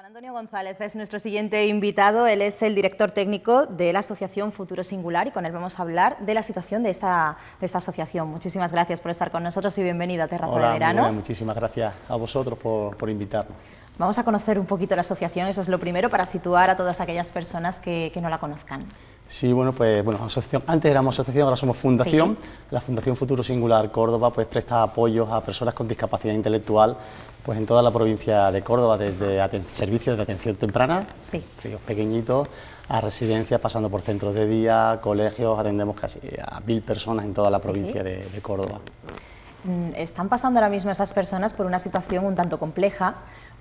Juan Antonio González es nuestro siguiente invitado. Él es el director técnico de la Asociación Futuro Singular y con él vamos a hablar de la situación de esta asociación. Muchísimas gracias por estar con nosotros y bienvenido a Terraza de Verano. Hola, muchísimas gracias a vosotros por invitarnos. Vamos a conocer un poquito la asociación, eso es lo primero, para situar a todas aquellas personas que no la conozcan. Sí, asociación. Antes éramos asociación, ahora somos fundación. Sí. La Fundación Futuro Singular Córdoba pues presta apoyos a personas con discapacidad intelectual pues en toda la provincia de Córdoba, desde servicios de atención temprana, sí, críos pequeñitos, a residencias, pasando por centros de día, colegios, atendemos casi a 1000 personas en toda la provincia de Córdoba. Están pasando ahora mismo esas personas por una situación un tanto compleja,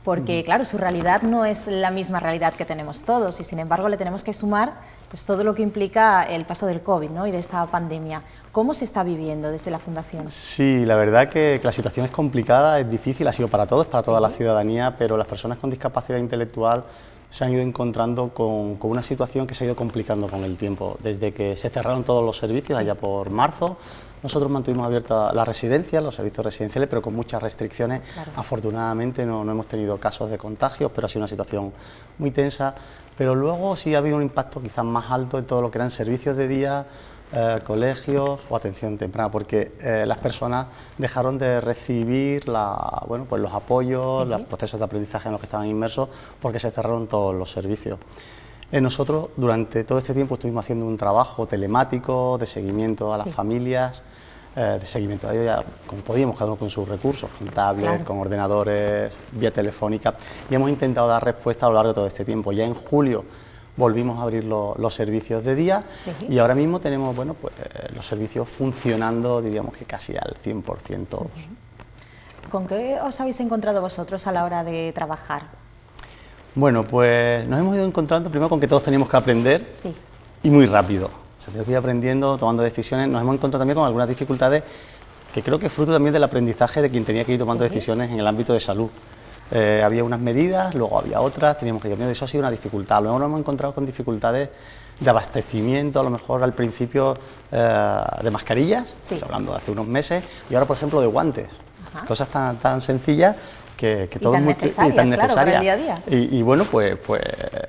porque claro, su realidad no es la misma realidad que tenemos todos y sin embargo le tenemos que sumar pues todo lo que implica el paso del COVID, ¿no? Y de esta pandemia. ¿Cómo se está viviendo desde la Fundación? Sí, la verdad que la situación es complicada, es difícil, ha sido para todos, para toda la ciudadanía, pero las personas con discapacidad intelectual se han ido encontrando con una situación que se ha ido complicando con el tiempo. Desde que se cerraron todos los servicios, allá por marzo, nosotros mantuvimos abierta la residencia, los servicios residenciales, pero con muchas restricciones. Claro. Afortunadamente no hemos tenido casos de contagios, pero ha sido una situación muy tensa. Pero luego sí ha habido un impacto quizás más alto en todo lo que eran servicios de día, colegios o atención temprana, porque las personas dejaron de recibir los apoyos, los procesos de aprendizaje en los que estaban inmersos, porque se cerraron todos los servicios. Nosotros durante todo este tiempo estuvimos haciendo un trabajo telemático de seguimiento a las familias, de seguimiento a ellos, ya como podíamos, cada uno con sus recursos, con tablets, con ordenadores, vía telefónica, y hemos intentado dar respuesta a lo largo de todo este tiempo. Ya en julio volvimos a abrir los servicios de día y ahora mismo tenemos los servicios funcionando, diríamos que casi al 100% todos. ¿Con qué os habéis encontrado vosotros a la hora de trabajar? Bueno, pues nos hemos ido encontrando primero con que todos teníamos que aprender y muy rápido. O sea, tenemos que ir aprendiendo, tomando decisiones. Nos hemos encontrado también con algunas dificultades que creo que es fruto también del aprendizaje de quien tenía que ir tomando decisiones en el ámbito de salud. Había unas medidas, luego había otras, teníamos que ir aprendiendo, eso ha sido una dificultad. Luego nos hemos encontrado con dificultades de abastecimiento, a lo mejor al principio de mascarillas, hablando de hace unos meses, y ahora por ejemplo de guantes. Cosas tan sencillas que todo es muy tan necesaria. Claro, para el día a día. Y bueno, pues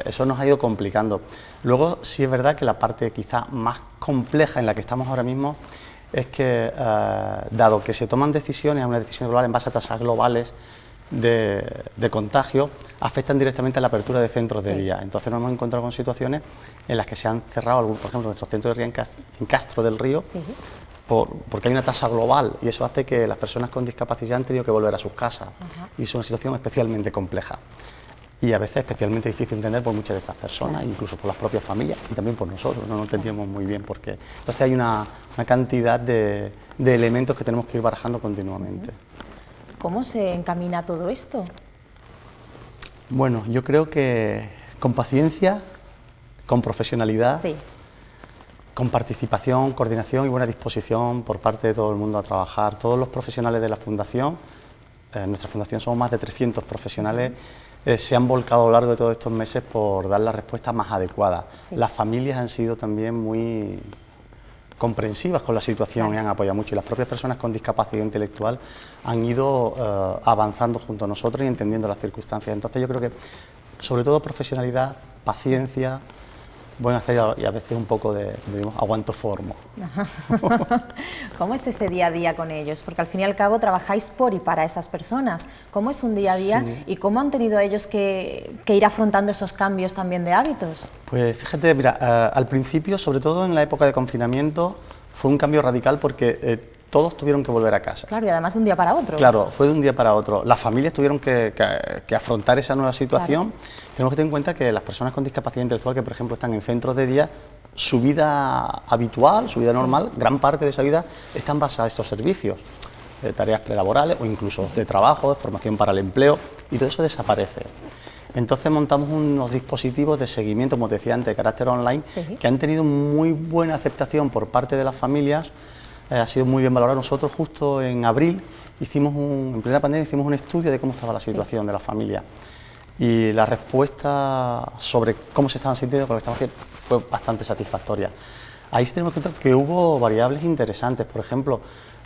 eso nos ha ido complicando. Luego sí es verdad que la parte quizá más compleja en la que estamos ahora mismo es que, dado que se toman decisiones, una decisión global en base a tasas globales de contagio, afectan directamente a la apertura de centros de día. Entonces nos hemos encontrado con situaciones en las que se han cerrado, por ejemplo, nuestros centros de día en Castro del Río, porque hay una tasa global y eso hace que las personas con discapacidad han tenido que volver a sus casas y es una situación especialmente compleja y a veces especialmente difícil de entender por muchas de estas personas, incluso por las propias familias y también por nosotros, no lo entendíamos muy bien porque entonces hay una cantidad de elementos que tenemos que ir barajando continuamente. ¿Cómo se encamina todo esto? Bueno, yo creo que con paciencia, con profesionalidad, con participación, coordinación y buena disposición por parte de todo el mundo a trabajar. Todos los profesionales de la Fundación, en nuestra Fundación somos más de 300 profesionales, se han volcado a lo largo de todos estos meses por dar la respuesta más adecuada. Las familias han sido también muy comprensivas con la situación y han apoyado mucho, y las propias personas con discapacidad intelectual han ido avanzando junto a nosotros y entendiendo las circunstancias. Entonces yo creo que sobre todo profesionalidad, paciencia, buen hacer y a veces un poco de aguanto formo. ¿Cómo es ese día a día con ellos? Porque al fin y al cabo trabajáis por y para esas personas. ¿Cómo es un día a día y cómo han tenido ellos que ir afrontando esos cambios también de hábitos? Pues fíjate, mira, al principio, sobre todo en la época de confinamiento, fue un cambio radical porque todos tuvieron que volver a casa. Claro, y además de un día para otro. Claro, fue de un día para otro. Las familias tuvieron que afrontar esa nueva situación. Tenemos que tener en cuenta que las personas con discapacidad intelectual que, por ejemplo, están en centros de día, su vida habitual, su vida normal, gran parte de esa vida están basadas en estos servicios, de tareas prelaborales o incluso de trabajo, de formación para el empleo, y todo eso desaparece. Entonces montamos unos dispositivos de seguimiento, como te decía antes, de carácter online, que han tenido muy buena aceptación por parte de las familias. Ha sido muy bien valorado. Nosotros justo en abril, en plena pandemia, hicimos un estudio de cómo estaba la situación de la familia y la respuesta sobre cómo se estaban sintiendo con lo que estaban haciendo fue bastante satisfactoria. Ahí sí tenemos que contar que hubo variables interesantes, por ejemplo,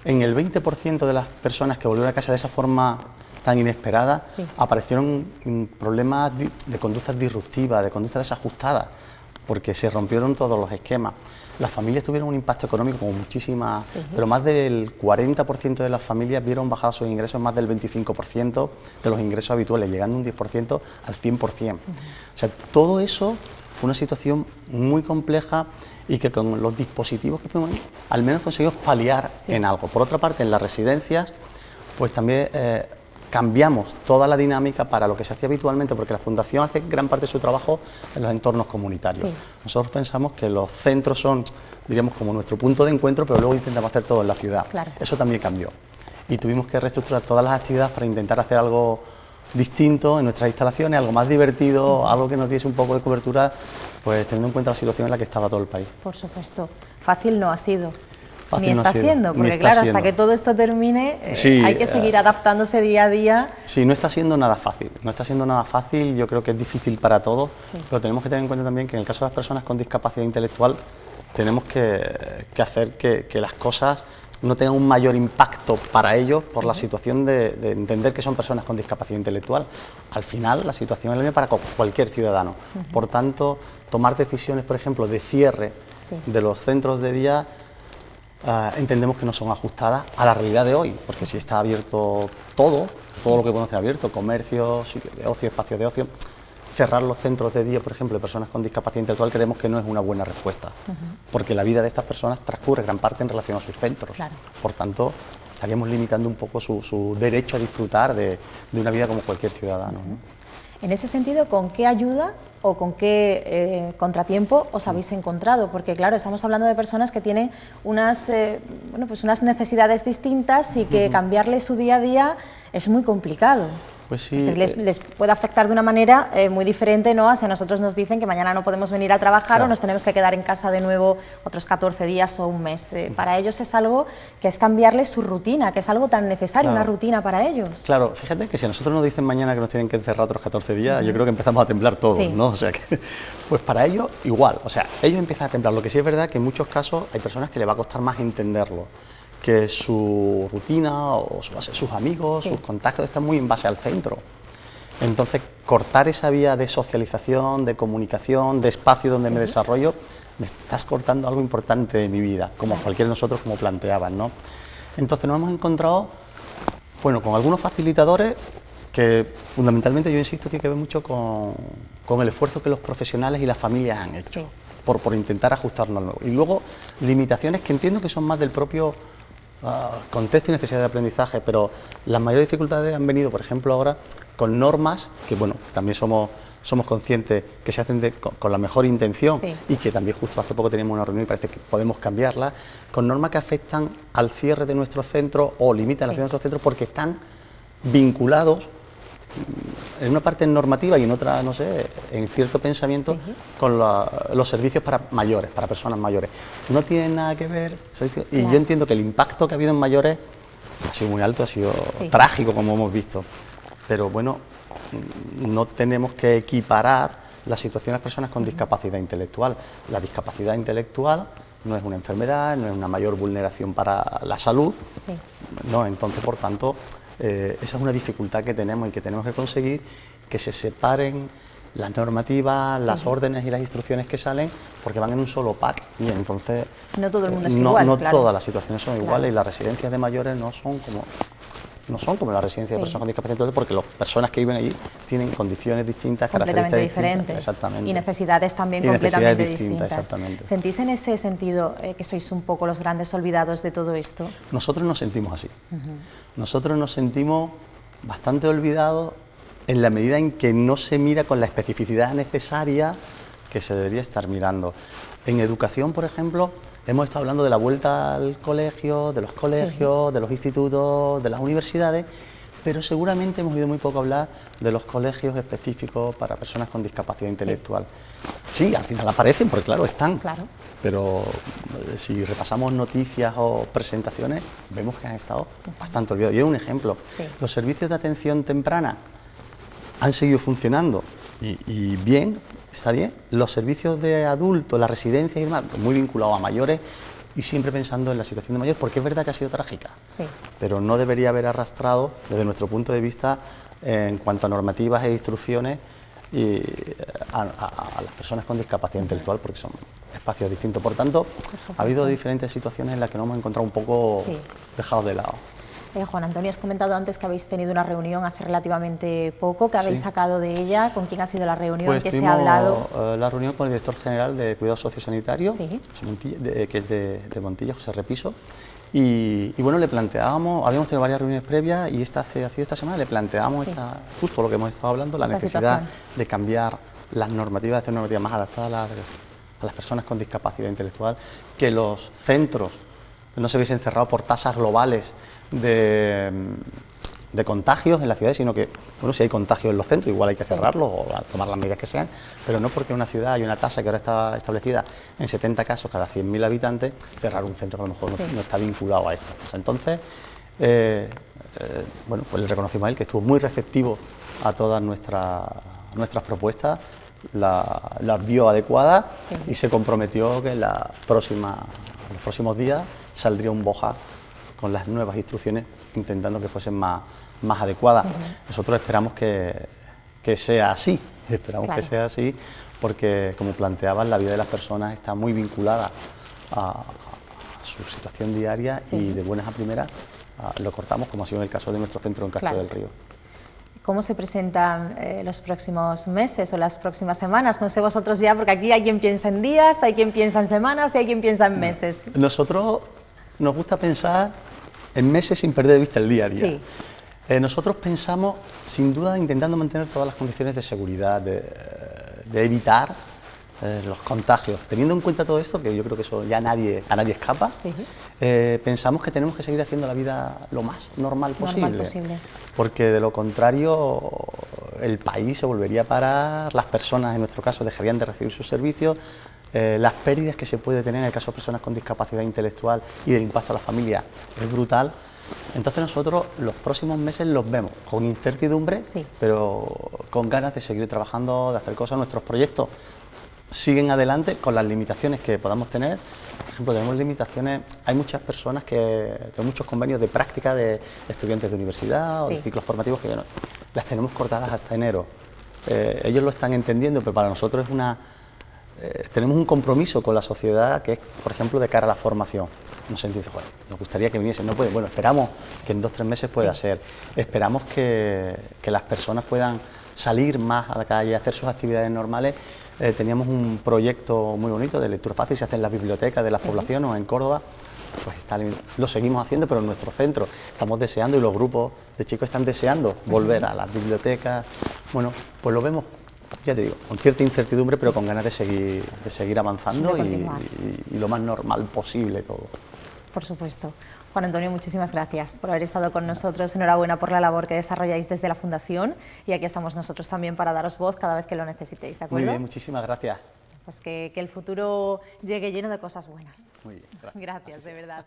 en el 20% de las personas que volvieron a casa de esa forma tan inesperada, sí, aparecieron problemas de conductas disruptivas, de conductas desajustadas, porque se rompieron todos los esquemas. Las familias tuvieron un impacto económico como muchísimas, sí, pero más del 40% de las familias vieron bajados sus ingresos, más del 25% de los ingresos habituales, llegando un 10% al 100%. O sea, todo eso fue una situación muy compleja y que con los dispositivos que tuvimos, al menos conseguimos paliar en algo. Por otra parte, en las residencias, pues también cambiamos toda la dinámica para lo que se hacía habitualmente, porque la Fundación hace gran parte de su trabajo en los entornos comunitarios. Sí. Nosotros pensamos que los centros son, diríamos, como nuestro punto de encuentro, pero luego intentamos hacer todo en la ciudad. Claro. Eso también cambió. Y tuvimos que reestructurar todas las actividades para intentar hacer algo distinto en nuestras instalaciones, algo más divertido, algo que nos diese un poco de cobertura, pues teniendo en cuenta la situación en la que estaba todo el país. Por supuesto. Fácil no ha sido. Fácil Ni no está ha sido, siendo, ni porque está claro, siendo. hasta que todo esto termine, Sí, hay que seguir adaptándose día a día. Sí, no está siendo nada fácil, no está siendo nada fácil, yo creo que es difícil para todos, Sí. pero tenemos que tener en cuenta también que en el caso de las personas con discapacidad intelectual tenemos que hacer que las cosas no tengan un mayor impacto para ellos por la situación de entender que son personas con discapacidad intelectual. Al final, la situación es la misma para cualquier ciudadano. Por tanto, tomar decisiones, por ejemplo, de cierre Sí. de los centros de día, entendemos que no son ajustadas a la realidad de hoy, porque si está abierto todo lo que podemos tener abierto, comercios, sitios de ocio, espacios de ocio, cerrar los centros de día, por ejemplo, de personas con discapacidad intelectual, creemos que no es una buena respuesta, porque la vida de estas personas transcurre gran parte en relación a sus centros. Claro. Por tanto, estaríamos limitando un poco su derecho a disfrutar de una vida como cualquier ciudadano, ¿no? En ese sentido, ¿con qué ayuda o con qué contratiempo os habéis encontrado? Porque claro, estamos hablando de personas que tienen unas, pues unas necesidades distintas y que cambiarles su día a día es muy complicado. Pues sí, Les puede afectar de una manera muy diferente, ¿no? Si a nosotros nos dicen que mañana no podemos venir a trabajar, claro, o nos tenemos que quedar en casa de nuevo otros 14 días o un mes. Para ellos es algo que es cambiarles su rutina, que es algo tan necesario, claro, una rutina para ellos. Claro, fíjate que si a nosotros nos dicen mañana que nos tienen que encerrar otros 14 días, yo creo que empezamos a temblar todos, Sí. ¿no? O sea que, pues para ellos igual, o sea, ellos empiezan a temblar. Lo que sí es verdad que en muchos casos hay personas que les va a costar más entenderlo, que su rutina o sus amigos, Sí. sus contactos están muy en base al centro. Entonces, cortar esa vía de socialización, de comunicación, de espacio donde me desarrollo, me estás cortando algo importante de mi vida, como cualquiera de nosotros, como planteaban, ¿no? Entonces nos hemos encontrado, bueno, con algunos facilitadores que fundamentalmente, yo insisto, tiene que ver mucho con el esfuerzo que los profesionales y las familias han hecho, Sí. por intentar ajustarnos al nuevo. Y luego, limitaciones que entiendo que son más del propio contexto y necesidad de aprendizaje, pero las mayores dificultades han venido, por ejemplo, ahora con normas que, bueno, también somos conscientes que se hacen con la mejor intención, Sí. y que también justo hace poco teníamos una reunión y parece que podemos cambiarlas, con normas que afectan al cierre de nuestros centros o limitan el Sí. cierre de nuestros centros porque están vinculados en una parte normativa y en otra, no sé, en cierto pensamiento, Sí. con los servicios para mayores, para personas mayores. No tienen nada que ver, y Claro. yo entiendo que el impacto que ha habido en mayores ha sido muy alto, ha sido Sí. trágico, como hemos visto, pero bueno, no tenemos que equiparar la situación de las personas con discapacidad intelectual. La discapacidad intelectual no es una enfermedad, no es una mayor vulneración para la salud, Sí. no, entonces, por tanto, esa es una dificultad que tenemos y que tenemos que conseguir, que se separen las normativas, Sí. las órdenes y las instrucciones que salen, porque van en un solo pack y entonces No todo el mundo es no, igual, no claro. todas las situaciones son Claro. iguales, y las residencias de mayores no son como las residencias Sí. de personas con discapacidad intelectual, porque las personas que viven allí tienen condiciones distintas, Completamente características diferentes. distintas, exactamente. Y necesidades también Y completamente necesidades distintas, distintas. exactamente. ¿Sentís en ese sentido que sois un poco los grandes olvidados de todo esto? Nosotros nos sentimos así. Nosotros nos sentimos bastante olvidados en la medida en que no se mira con la especificidad necesaria que se debería estar mirando. En educación, por ejemplo, hemos estado hablando de la vuelta al colegio, de los colegios, de los institutos, de las universidades, pero seguramente hemos oído muy poco hablar de los colegios específicos para personas con discapacidad intelectual. Sí, al final aparecen, porque claro, están, Claro. pero si repasamos noticias o presentaciones, vemos que han estado bastante olvidados. Y es un ejemplo. Sí. Los servicios de atención temprana han seguido funcionando y bien, está bien. Los servicios de adultos, las residencias y demás, muy vinculados a mayores, y siempre pensando en la situación de mayores, porque es verdad que ha sido trágica, Sí. pero no debería haber arrastrado, desde nuestro punto de vista, en cuanto a normativas e instrucciones, y a las personas con discapacidad intelectual, porque son espacios distintos. Por tanto, ha habido diferentes situaciones en las que nos hemos encontrado un poco Sí. dejados de lado. Juan Antonio, has comentado antes que habéis tenido una reunión hace relativamente poco. ¿Qué habéis sacado de ella? ¿Con quién ha sido la reunión? Pues ¿Qué se ha hablado? La reunión con el director general de Cuidados Sociosanitarios, Sí. José Montilla, que es de Montilla, José Repiso, y bueno, le planteábamos, habíamos tenido varias reuniones previas y esta semana le planteábamos justo lo que hemos estado hablando, la necesidad de cambiar las normativas, de hacer normativas más adaptadas a las personas con discapacidad intelectual, que los centros no se hubiesen cerrado por tasas globales de contagios en las ciudades, sino que, bueno, si hay contagios en los centros, igual hay que cerrarlos o tomar las medidas que sean, pero no porque en una ciudad hay una tasa que ahora está establecida en 70 casos cada 100.000 habitantes, cerrar un centro que a lo mejor no está vinculado a esto. Entonces, bueno, pues le reconocimos a él que estuvo muy receptivo a todas nuestras propuestas, las vio adecuadas y se comprometió que en los próximos días saldría un BOJA con las nuevas instrucciones, intentando que fuesen más adecuadas. Nosotros esperamos que sea así, que sea así, porque, como planteaban, la vida de las personas está muy vinculada a su situación diaria y de buenas a primeras lo cortamos, como ha sido en el caso de nuestro centro en Castro del Río. ¿Cómo se presentan los próximos meses o las próximas semanas? No sé vosotros ya, porque aquí hay quien piensa en días, hay quien piensa en semanas y hay quien piensa en meses. Nosotros nos gusta pensar en meses sin perder de vista el día a día. Sí. Nosotros pensamos, sin duda, intentando mantener todas las condiciones de seguridad, de evitar los contagios. Teniendo en cuenta todo esto, que yo creo que eso ya a nadie escapa, pensamos que tenemos que seguir haciendo la vida lo más normal posible. Porque de lo contrario el país se volvería a parar, las personas en nuestro caso dejarían de recibir sus servicios, las pérdidas que se puede tener en el caso de personas con discapacidad intelectual y del impacto a la familia es brutal. Entonces nosotros los próximos meses los vemos con incertidumbre, pero con ganas de seguir trabajando, de hacer cosas. Nuestros proyectos siguen adelante con las limitaciones que podamos tener. Por ejemplo, tenemos limitaciones, hay muchas personas que tienen muchos convenios de práctica de estudiantes de universidad o de ciclos formativos que las tenemos cortadas hasta enero. Ellos lo están entendiendo, pero para nosotros es tenemos un compromiso con la sociedad que es, por ejemplo, de cara a la formación. Nos sentimos, bueno, nos gustaría que viniesen, no puede, bueno, esperamos que en 2 o 3 meses pueda ser. Esperamos que las personas puedan salir más a la calle, hacer sus actividades normales. Teníamos un proyecto muy bonito de lectura fácil, se hace en las bibliotecas de las poblaciones o en Córdoba, pues lo seguimos haciendo, pero en nuestro centro estamos deseando y los grupos de chicos están deseando volver a las bibliotecas. Bueno, pues lo vemos, ya te digo, con cierta incertidumbre, pero con ganas de seguir avanzando y lo más normal posible todo. Por supuesto. Juan Antonio, muchísimas gracias por haber estado con nosotros. Enhorabuena por la labor que desarrolláis desde la Fundación y aquí estamos nosotros también para daros voz cada vez que lo necesitéis, ¿de acuerdo? Muy bien, muchísimas gracias. Pues que el futuro llegue lleno de cosas buenas. Muy bien, gracias de verdad.